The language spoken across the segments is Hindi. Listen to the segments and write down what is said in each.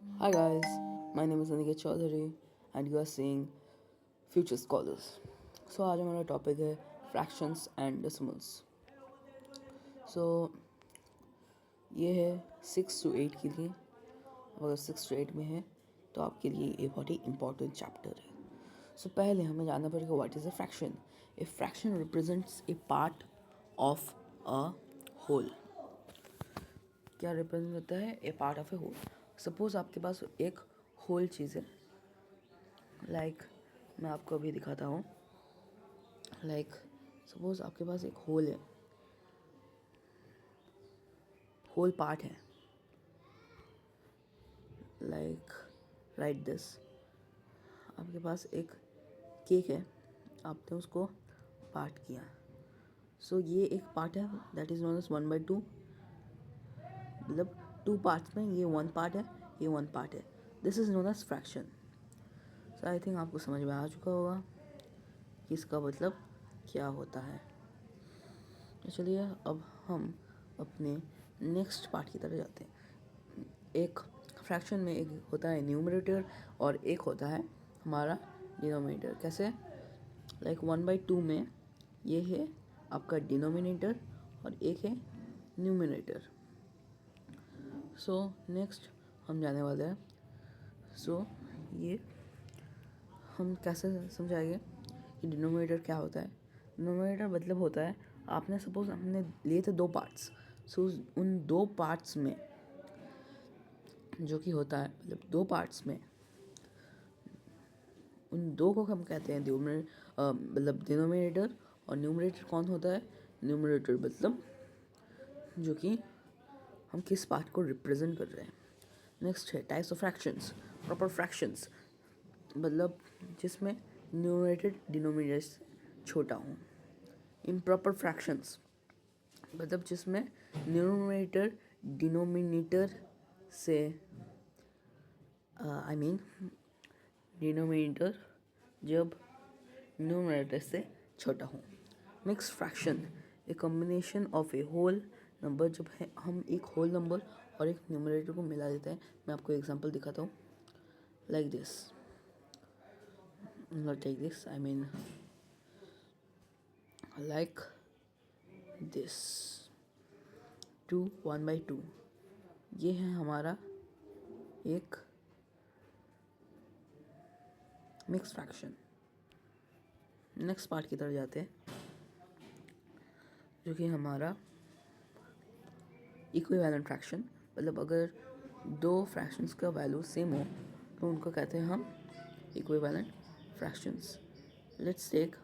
Hi guys, my name is Aniket Chaudhary and you are seeing Future Scholars. So आज हमारा टॉपिक है फ्रैक्शंस एंड डेसिमल्स. सो ये है 6 to 8 के लिए. अगर 6 to 8 में है तो आपके लिए ये बहुत ही इम्पोर्टेंट चैप्टर है. सो पहले हमें जानना पड़ेगा what is a fraction. A fraction represents a part of a whole. क्या रिप्रेजेंट होता है? A part of a whole. Suppose आपके पास एक होल चीज़ है. मैं आपको अभी दिखाता हूँ. सपोज आपके पास एक होल है, होल पार्ट है. Right this. आपके पास एक केक है, आपने उसको पार्ट किया. सो ये एक पार्ट है दैट इज़ नोन एज 1/2. मतलब 2 पार्ट्स में ये 1 पार्ट है, ये 1 पार्ट है. This is known as fraction. So I think आपको समझ में आ चुका होगा कि इसका मतलब क्या होता है. तो चलिए अब हम अपने नेक्स्ट पार्ट की तरफ जाते हैं. एक फ्रैक्शन में एक होता है न्यूमरेटर और एक होता है हमारा डिनोमिनेटर. कैसे? 1/2 में ये है आपका डिनोमिनेटर और एक है न्यूमरेटर. सो नेक्स्ट हम जाने वाले हैं. सो ये हम कैसे समझाएंगे कि डिनोमिनेटर क्या होता है. डिनोमिनेटर मतलब होता है, आपने सपोज हमने लिए थे 2 पार्ट्स. सो उन 2 पार्ट्स में जो कि होता है, मतलब 2 पार्ट्स में उन 2 को हम कहते हैं मतलब डिनोमिनेटर. और न्यूमरेटर कौन होता है? न्यूमरेटर मतलब जो कि हम किस पार्ट को रिप्रेजेंट कर रहे हैं. नेक्स्ट है types of fractions. Proper fractions मतलब जिसमें न्यूमरेटर डिनोमिनेटर से छोटा हो. इम्प्रॉपर फ्रैक्शंस मतलब जिसमें न्यूमरेटर डिनोमिनेटर से डिनोमिनेटर जब न्यूमरेटर से छोटा हो. Mix fraction a combination of a whole number. जब है हम एक होल नंबर और एक न्यूमरेटर को मिला देते हैं. मैं आपको एग्जांपल दिखाता हूँ. Like this. Not like this, I mean like this. 2 1/2 ये है हमारा एक मिक्स फ्रैक्शन. नेक्स्ट पार्ट की तरफ जाते हैं जो कि हमारा इक्विवेलेंट फ्रैक्शन. मतलब अगर 2 फ्रैक्शंस का वैल्यू सेम हो तो उनको कहते हैं हम इक्विवेलेंट फ्रैक्शंस. लेट्स टेक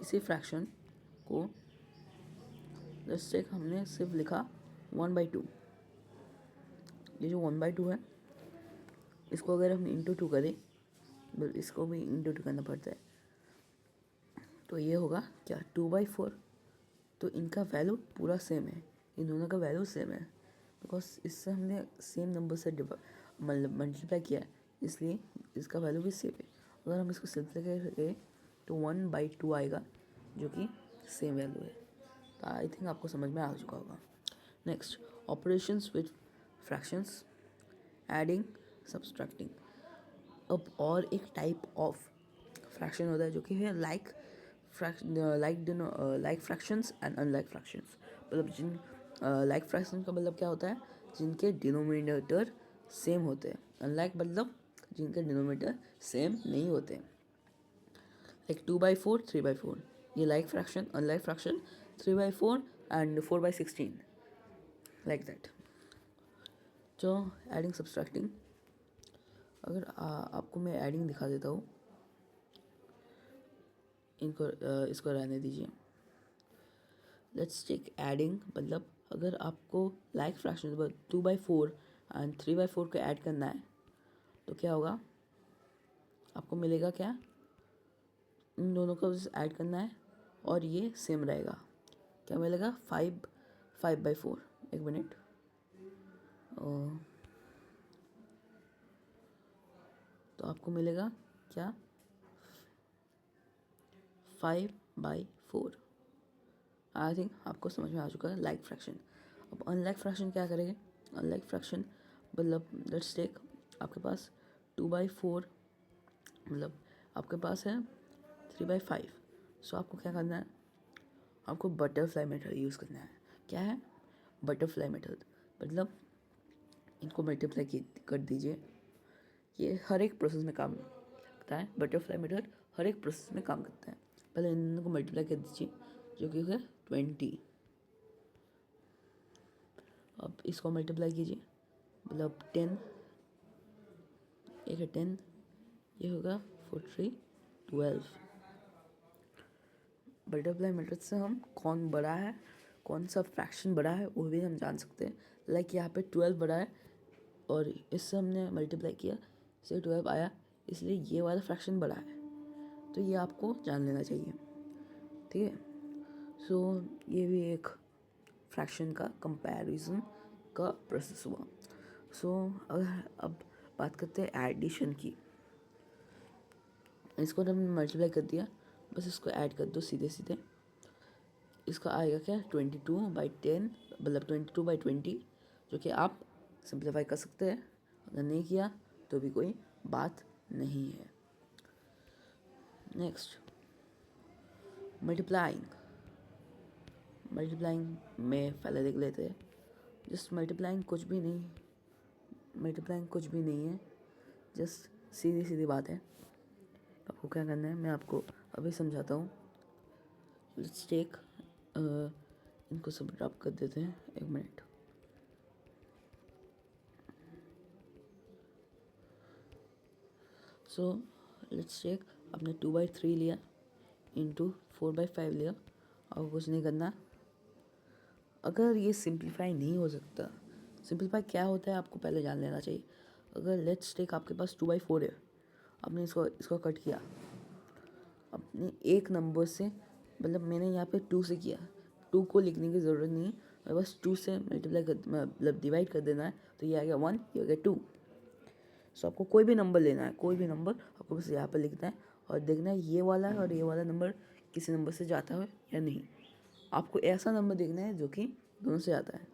इसी फ्रैक्शन को, लेट्स टेक हमने सिर्फ लिखा 1/2. ये जो 1/2 है इसको अगर हम इंटू 2 करें, इसको भी इंटू 2 करना पड़ता है, तो ये होगा क्या? 2/4. तो इनका वैल्यू पूरा सेम है, इन दोनों का वैल्यू सेम है बिकॉज इससे हमने सेम नंबर से मतलब मल्टीप्लाई किया है, इसलिए इसका वैल्यू भी सेम है. अगर हम इसको सिंपलीफाई करें तो 1/2 आएगा जो कि सेम वैल्यू है. तो आई थिंक आपको समझ में आ चुका होगा. Next operations with fractions. Adding, subtracting. अब और एक टाइप ऑफ फ्रैक्शन होता है जो कि है like fractions and unlike fractions. मतलब जिन लाइक फ्रैक्शन का मतलब क्या होता है? जिनके डिनोमिनेटर सेम होते हैं. अनलाइक मतलब जिनके डिनोमिनेटर सेम नहीं होते. लाइक 2/4 3/4 ये like fraction. Unlike fraction 3/4 and 4/16 like that. जो एडिंग सब्सट्रैक्टिंग, अगर आपको मैं एडिंग दिखा देता हूँ. इसको रहने दीजिए. Let's take adding. मतलब अगर आपको लाइक फ्रैक्शन 2/4 एंड 3/4 को ऐड करना है तो क्या होगा? आपको मिलेगा क्या? इन दोनों को ऐड करना है और ये सेम रहेगा. क्या मिलेगा? 5/4. एक मिनट. तो आपको मिलेगा क्या? 5/4. आई थिंक आपको समझ में आ चुका है लाइक फ्रैक्शन. अब अनलाइक फ्रैक्शन क्या करेंगे? अनलाइक फ्रैक्शन मतलब लेट्स टेक आपके पास 2/4, मतलब आपके पास है 3/5। सो आपको क्या करना है, आपको बटरफ्लाई मेथड यूज़ करना है। क्या है बटरफ्लाई मेथड? मतलब इनको मल्टीप्लाई कर दीजिए। ये हर एक प्रोसेस में काम करता है। बटरफ्लाई मेथड हर एक प्रोसेस में काम करता है। पहले इन को मल्टीप्लाई कर दीजिए, जो कि है 20। अब इसको मल्टीप्लाई कीजिए, मतलब 10, एक है 10, ये होगा 4 3 12। बटरफ्लाई मेथड से हम कौन बड़ा है, कौन सा फ्रैक्शन बड़ा है, वो भी हम जान सकते हैं। लाइक यहाँ पे 12 बड़ा है और इससे हमने मल्टीप्लाई किया, इससे 12 आया, इसलिए ये वाला फ्रैक्शन बड़ा है। तो ये आपको जान लेना चाहिए, ठीक है। सो ये भी एक फ्रैक्शन का कंपैरिजन का प्रोसेस हुआ। सो अगर अब बात करते हैं एडिशन की, इसको तो हमने मल्टीप्लाई कर दिया, बस इसको ऐड कर दो सीधे सीधे। इसका आएगा क्या 22/10, मतलब 22/20, जो कि आप सिंप्लीफाई कर सकते हैं। अगर नहीं किया तो भी कोई बात नहीं है। नेक्स्ट मल्टीप्लाइंग में पहले देख लेते हैं। जस्ट मल्टीप्लाइंग कुछ भी नहीं है, जस्ट सीधी सीधी बात है। आपको क्या करना है मैं आपको अभी समझाता हूँ। लेट्स टेक, इनको सब ड्रॉप कर देते हैं, 1 मिनट। सो लेट्स टेक, आपने 2/3 लिया इंटू 4/5 लिया, और कुछ नहीं करना। अगर ये सिंप्लीफाई नहीं हो सकता, सिंप्लीफाई क्या होता है आपको पहले जान लेना चाहिए। अगर लेट्स टेक आपके पास 2/4 है, आपने इसको कट किया अपने एक नंबर से, मतलब मैंने यहाँ पे 2 से किया, 2 को लिखने की ज़रूरत नहीं है, बस 2 से मल्टीप्लाई कर, मतलब डिवाइड कर देना है। तो ये आ गया 1, ये आ गया 2। सो आपको कोई भी नंबर लेना है, कोई भी नंबर आपको बस यहाँ पे लिखना है और देखना है ये वाला और ये वाला नंबर किसी नंबर से जाता है या नहीं। आपको ऐसा नंबर देखना है जो कि दोनों से जाता है।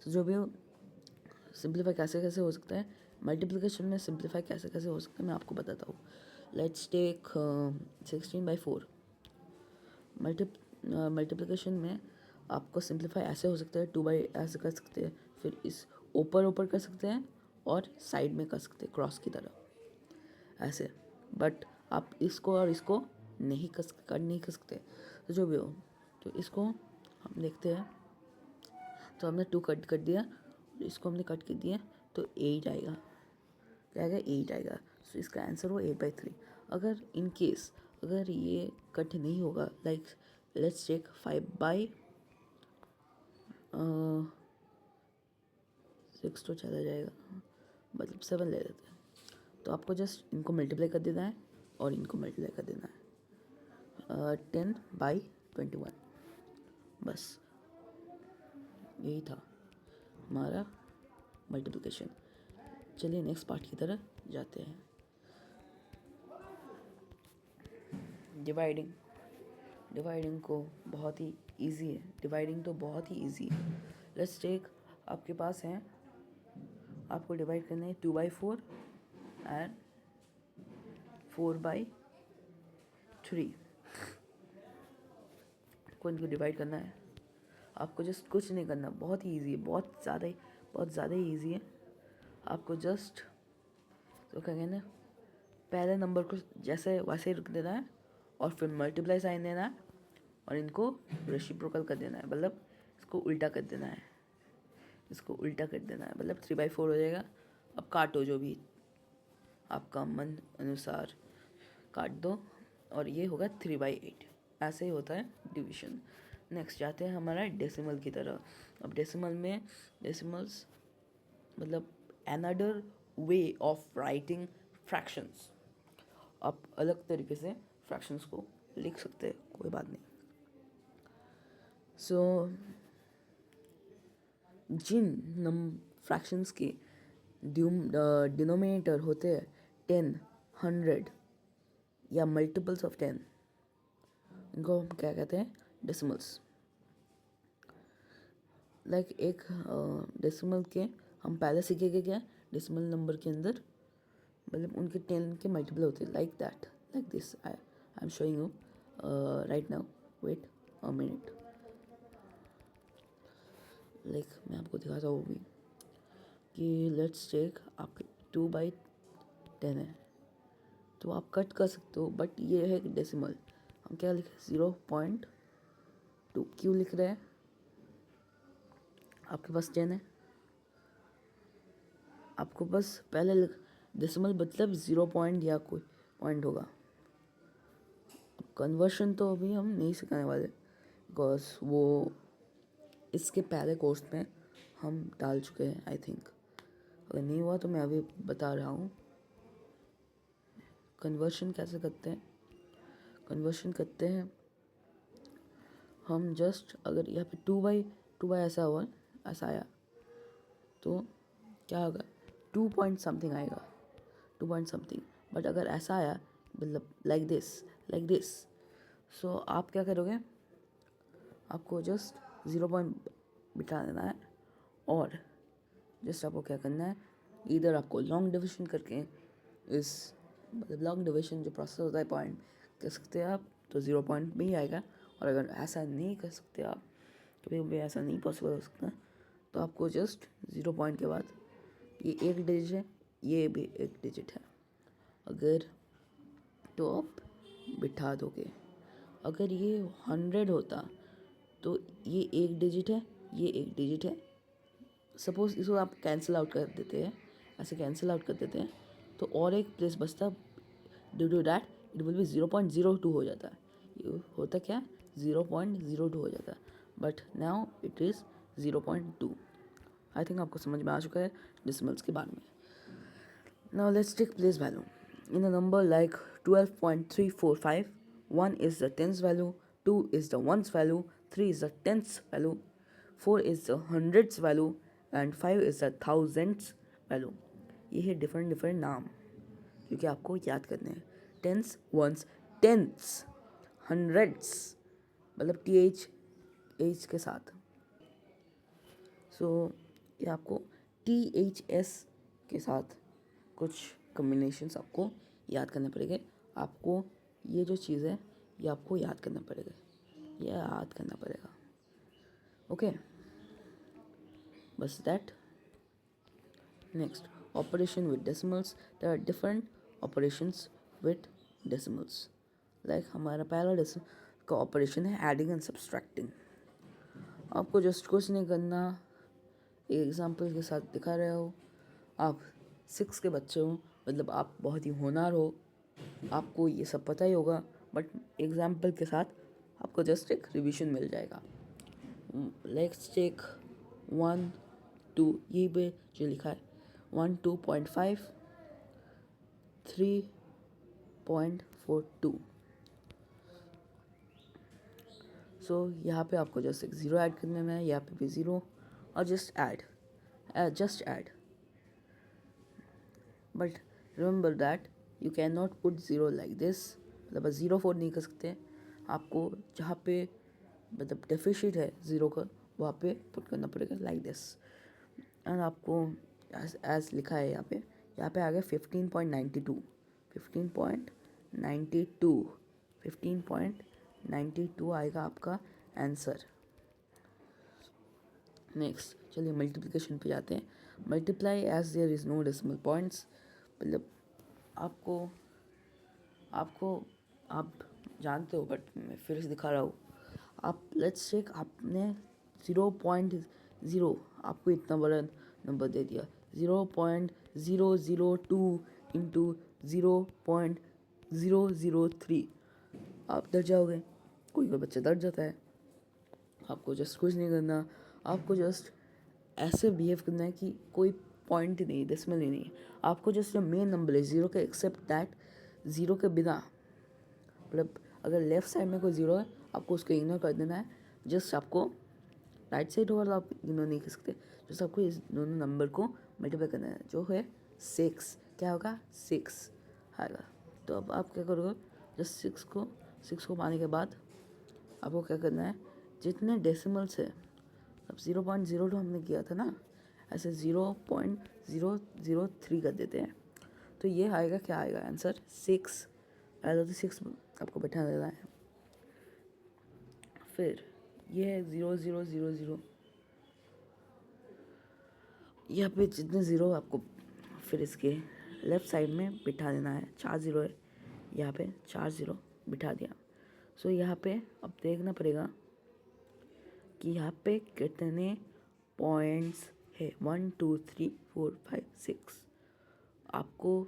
तो जो भी सिंप्लीफाई कैसे कैसे हो सकता है, मल्टीप्लिकेशन में सिंप्लीफाई कैसे कैसे हो सकता है मैं आपको बताता हूँ। Let's take 16/4। मल्टीप्लिकेशन में आपको सिंप्लीफाई ऐसे हो सकता है, 2 ऐसे कर सकते हैं, फिर इस ऊपर कर सकते हैं और साइड में कर सकते हैं क्रॉस की तरह ऐसे। बट आप इसको और इसको नहीं कर सकते। तो जो भी हो, तो इसको हम देखते हैं। तो हमने 2 कट कर दिया, इसको हमने कट कर दिया, तो 8 आएगा। क्या आएगा 8 आएगा। सो इसका आंसर हो 8/3। अगर इन केस अगर ये कट नहीं होगा, लाइक लेट्स टेक 5/6 तो चला जाएगा, मतलब 7 ले लेते हैं। तो आपको जस्ट इनको मल्टीप्लाई कर देना है और इनको मल्टीप्लाई कर देना है, 10/21। बस यही था हमारा मल्टीप्लिकेशन। चलिए नेक्स्ट पार्ट की तरह जाते हैं। डिवाइडिंग को बहुत ही इजी है, डिवाइडिंग तो बहुत ही इजी है। लेट्स टेक, आपके पास है, आपको डिवाइड करना है 2/4 एंड 4/3 को इनको डिवाइड करना है। आपको जस्ट कुछ नहीं करना, बहुत ही ईजी है, बहुत ज़्यादा ही ईजी है। आपको जस्ट तो क्या कहना है, पहले नंबर को जैसे वैसे ही रख देना है और फिर मल्टीप्लाई साइन देना है और इनको रेसिप्रोकल कर देना है, मतलब इसको उल्टा कर देना है, मतलब 3/4 हो जाएगा। अब काटो, जो भी आपका मन अनुसार काट दो और ये होगा 3/8। ऐसे ही होता है डिवीजन। नेक्स्ट जाते हैं हमारा डेसिमल की तरह। अब डेसिमल्स मतलब another way of writing fractions. आप अलग तरीके से फ्रैक्शंस को लिख सकते हैं, कोई बात नहीं। सो जिन फ्रैक्शंस के डिनोमिनेटर होते हैं 10, 100 या मल्टीपल्स ऑफ 10, इनको हम क्या कहते हैं, डेसिमल्स। लाइक एक डेसिमल के हम पहले सीखेंगे क्या, डेसिमल नंबर के अंदर मतलब उनके 10 के मल्टीपल होते हैं, like that, like this. I am showing you right now, wait a minute. Like मैं आपको दिखाता हूँ भी कि लेट्स टेक आपके 2/10 है, तो आप कट कर सकते हो, बट ये है डेसिमल। हम क्या लिखे 0.2, क्यों लिख रहे हैं, आपके पास 10 है, आपको बस पहले डेसिमल मतलब 0 पॉइंट या कोई पॉइंट होगा। कन्वर्शन तो अभी हम नहीं सिखाने वाले, बिकॉज वो इसके पहले कोर्स में हम डाल चुके हैं आई थिंक। अगर नहीं हुआ तो मैं अभी बता रहा हूँ। कन्वर्शन कैसे करते हैं, कन्वर्शन करते हैं हम जस्ट, अगर यहाँ पे 2/2 ऐसा हुआ, ऐसा आया तो क्या होगा, 2 पॉइंट समथिंग आएगा, 2 पॉइंट समथिंग। बट अगर ऐसा आया मतलब लाइक दिस, सो आप क्या करोगे, आपको जस्ट 0 पॉइंट बिठा देना है, और जस्ट आपको क्या करना है, इधर आपको लॉन्ग डिविजन करके इस मतलब लॉन्ग डिविजन जो प्रोसेस होता है पॉइंट कर सकते हैं आप, तो 0 पॉइंट में ही आएगा। और अगर ऐसा नहीं कर सकते आप, कभी कभी ऐसा नहीं पॉसिबल हो सकता, तो आपको जस्ट 0 पॉइंट के बाद ये एक डिजिट है, ये भी एक डिजिट है, अगर तो आप बिठा दोगे। अगर ये 100 होता तो ये एक डिजिट है, ये एक डिजिट है, सपोज इसको आप कैंसिल आउट कर देते हैं, ऐसे कैंसिल आउट कर देते हैं, तो और एक प्लेस बचता, due to that it will be 0.02 हो जाता है। ये होता क्या, 0.02 हो जाता है, but now it is 0.2। I think आपको समझ में आ चुका है डेसिमल्स के बारे में। Now let's take place value in a number like 12.345, 1 is the tens value, 2 is the ones value, 3 is the tenths value, 4 is the hundreds value, and 5 is the thousandths value। ये है डिफरेंट नाम, क्योंकि आपको याद करने हैं। टेंस, वंस, टेंथ्स, हंड्रेड्स मतलब TH के साथ, सो ये आपको THS के साथ कुछ कम्बिनेशंस आपको याद करने पड़ेंगे। आपको ये जो चीज़ है ये आपको याद करना पड़ेगा, ये याद करना पड़ेगा, ओके, बस that. Next, operation with decimals. There are different operations with decimals. Like हमारा पहला डेसिमल का ऑपरेशन है एडिंग एंड सब्सट्रैक्टिंग। आपको जस्ट कुछ नहीं करना, एक एग्जांपल के साथ दिखा रहे हो, आप 6 के बच्चे हो, मतलब आप बहुत ही होनहार हो, आपको ये सब पता ही होगा, बट एग्जांपल के साथ आपको जस्ट एक रिवीजन मिल जाएगा। लेट्स टेक 1 2, ये पे जो लिखा है 1 2.5 3.42, सो यहाँ पे आपको जस्ट एक ज़ीरो ऐड करने में है, यहाँ पे भी ज़ीरो, और just add, but remember that you can not put zero like this, मतलब 0 4 नहीं कर सकते, आपको जहाँ पे मतलब डेफिशिट है ज़ीरो का वहाँ पे पुट करना पड़ेगा लाइक दिस। एंड आपको एज लिखा है यहाँ पे आ गया 15.92, 15.92 आएगा आपका आंसर। नेक्स्ट चलिए मल्टीप्लिकेशन पे जाते हैं। Multiply as there is no decimal points, मतलब आप जानते हो, बट मैं फिर से दिखा रहा हूँ। आप लेट्स चेक, आपने 0.0 आपको इतना बड़ा नंबर दे दिया, 0.002 इंटू 0.003, आप डर जाओगे, कोई बच्चा डर जाता है। आपको जस्ट कुछ नहीं करना, आपको जस्ट ऐसे बिहेव करना है कि कोई पॉइंट ही नहीं, डेसिमल ही नहीं, आपको जस्ट जो मेन नंबर है ज़ीरो के, एक्सेप्ट दैट ज़ीरो के बिना, मतलब अगर लेफ्ट साइड में कोई ज़ीरो है आपको उसको इग्नोर कर देना है। जस्ट आपको राइट साइड होगा तो आप इग्नोर नहीं कर सकते, जस्ट आपको इस दोनों नंबर को मल्टीप्लाई करना है, जो है 6, क्या होगा 6 आएगा। तो अब आप क्या करोगे, जस्ट 6 को पाने के बाद आपको क्या करना है, जितने डेसिमल्स है, अब 0.02 हमने किया था ना, ऐसे 0.003 कर देते हैं, तो ये आएगा, क्या आएगा आंसर 6। पहले तो 6 आपको बैठा देना है, फिर ये है 0.000, यहाँ पे जितने ज़ीरो आपको फिर इसके लेफ़्ट साइड में बिठा देना है। 4 ज़ीरो है, यहाँ पे 4 ज़ीरो बिठा दिया। सो यहाँ पे अब देखना पड़ेगा कि यहाँ पे कितने पॉइंट्स है। 1 2 3 4 5 6। आपको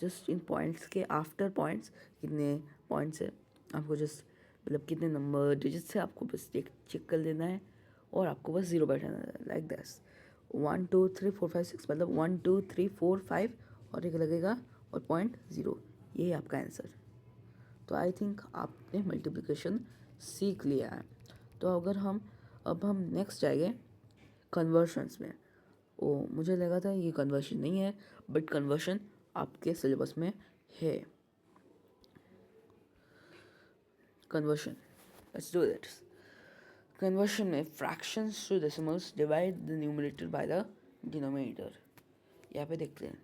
जस्ट इन पॉइंट्स के आफ्टर पॉइंट्स कितने पॉइंट्स है, आपको जस्ट मतलब कितने नंबर डिजिट से आपको बस चेक कर लेना है, और आपको बस ज़ीरो बैठाना है लाइक दैस। 1 2 3 4 5 6 मतलब 1 2 3 4 5 और एक लगेगा और पॉइंट ज़ीरो, यही आपका आंसर। तो आई थिंक आपने मल्टीप्लिकेशन सीख लिया है। तो अगर अब हम नेक्स्ट जाएंगे कन्वर्शंस में। ओ मुझे लगा था ये कन्वर्शन नहीं है, बट कन्वर्शन आपके सिलेबस में है। Conversion, let's do that. Conversion में fractions to decimals divide the numerator by the denominator. यहाँ पे देखते हैं,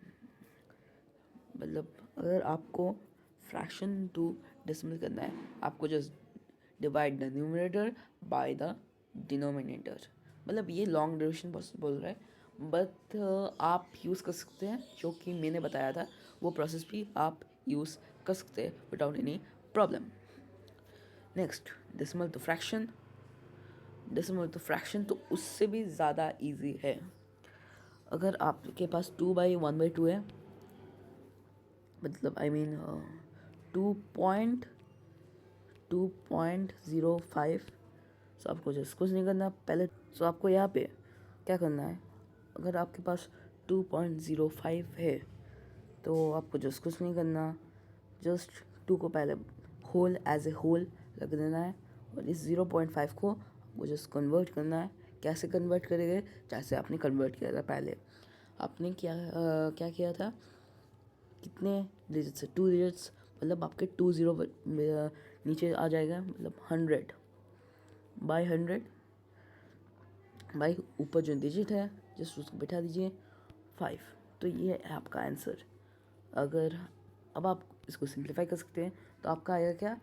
मतलब अगर आपको फ्रैक्शन टू डेसिमल करना है, आपको just divide the numerator by the denominator. मतलब ये लॉन्ग डिविजन बोल रहा है, बट आप यूज़ कर सकते हैं जो कि मैंने बताया था, वो प्रोसेस भी आप यूज़ कर सकते हैं without any problem. Next decimal to fraction. Decimal to fraction तो उससे भी ज़्यादा इजी है। अगर आपके पास 2/1/2 है, मतलब आई मीन 2.05, सो आपको जस्ट कुछ नहीं करना पहले। सो आपको यहाँ पे क्या करना है, अगर आपके पास 2.05 है तो आपको जस्ट कुछ नहीं करना, जस्ट 2 को पहले होल एज ए होल रख देना है, और इस 0.5 को आपको जस्ट कन्वर्ट करना है। कैसे कन्वर्ट करेंगे, जैसे आपने कन्वर्ट किया था पहले। आपने क्या किया था, कितने डिजिट्स है, 2 डिजिट्स, मतलब आपके 2 ज़ीरो नीचे आ जाएगा, मतलब 100/100 बाई ऊपर जो डिजिट है जस्ट उसको बिठा दीजिए 5। तो ये है आपका आंसर। अगर अब आप इसको सिंप्लीफाई कर सकते हैं तो आपका आएगा क्या,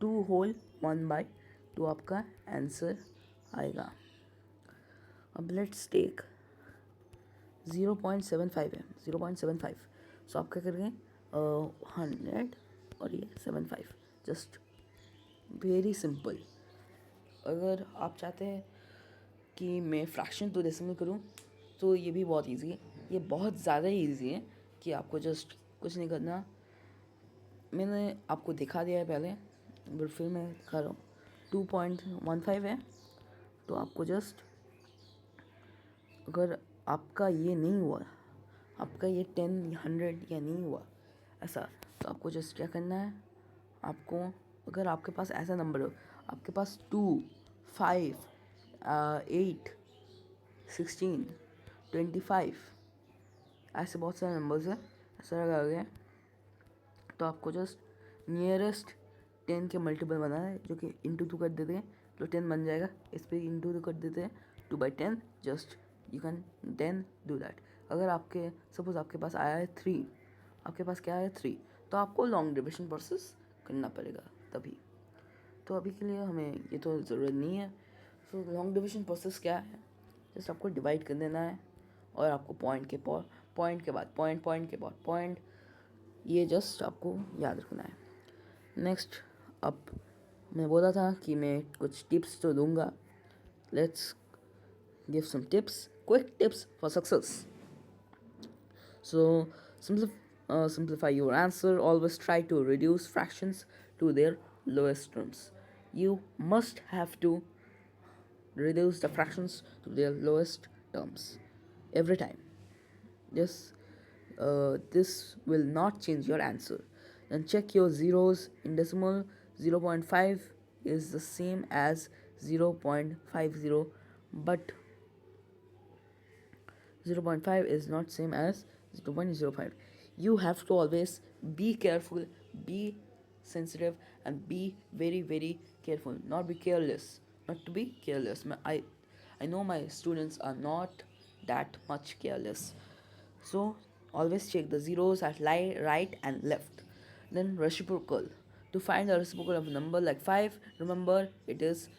2/1/2 आपका आंसर आएगा। अब लेट्स टेक 0.75 है, 0.75। सो आप क्या करेंगे, 100 और ये 75, जस्ट वेरी सिंपल। अगर आप चाहते हैं कि मैं फ्रैक्शन टू डेसिमल करूं, तो ये भी बहुत इजी है। ये बहुत ज़्यादा ही ईजी है कि आपको जस्ट कुछ नहीं करना। मैंने आपको दिखा दिया है पहले, बट फिर मैं दिखा रहा हूँ। 2.15 है, तो आपको जस्ट, अगर आपका ये नहीं हुआ, आपका ये 10 100 या नहीं हुआ ऐसा, तो आपको जस्ट क्या करना है, आपको अगर आपके पास ऐसा नंबर हो, आपके पास 2 5 8 16 25 ऐसे बहुत सारे नंबर्स हैं, ऐसा लगा गया, तो आपको जस्ट नियरेस्ट 10 के मल्टीपल बनाना है, जो कि इंटू 2 कर देते हैं तो 10 बन जाएगा। इस पर इंटू 2 कर देते हैं 2/10, just you can then do that. अगर आपके सपोज आपके पास आया है 3, आपके पास क्या है 3, तो आपको लॉन्ग डिविजन प्रोसेस करना पड़ेगा तभी। तो अभी के लिए हमें ये तो ज़रूरत नहीं है। सो लॉन्ग डिविजन प्रोसेस क्या है, जस्ट आपको डिवाइड कर देना है, और आपको पॉइंट के बाद पॉइंट के बाद पॉइंट, ये जस्ट आपको याद रखना है। नेक्स्ट, अब मैं बोला था कि मैं कुछ टिप्स तो दूंगा। Let's give some tips, quick tips for success. So simplify your answer. Always try to reduce fractions to their lowest terms. You must have to reduce the fractions to their lowest terms every time. This will not change your answer. Then check your zeros in decimal. 0.5 is the same as 0.50, but 0.5 is not same as 0.05. You have to always be careful, be sensitive, and be very very careful, not be careless. Not to be careless. I know my students are not that much careless. So always check the zeros at right and left. Then reciprocal. To find the reciprocal of a number like 5, remember it is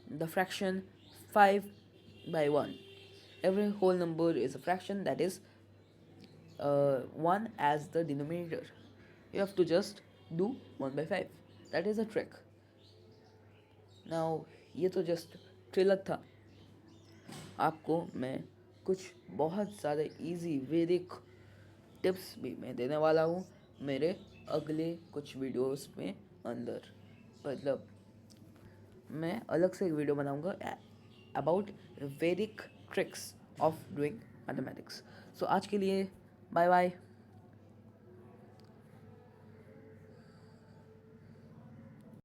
the fraction 5 by 1. Every whole number is a fraction, that is 1 as the denominator. You have to just do 1 by 5. That is a trick. Now ये तो जस्ट ट्रेलर था. आपको मैं कुछ बहुत ज़्यादा इजी वैदिक टिप्स भी मैं देने वाला हूँ मेरे अगले कुछ वीडियोस में अंदर. मतलब मैं अलग से एक वीडियो बनाऊँगा अबाउट वैदिक ट्रिक्स ऑफ डूइंग मैथमेटिक्स. सो आज के लिए बाय बाय.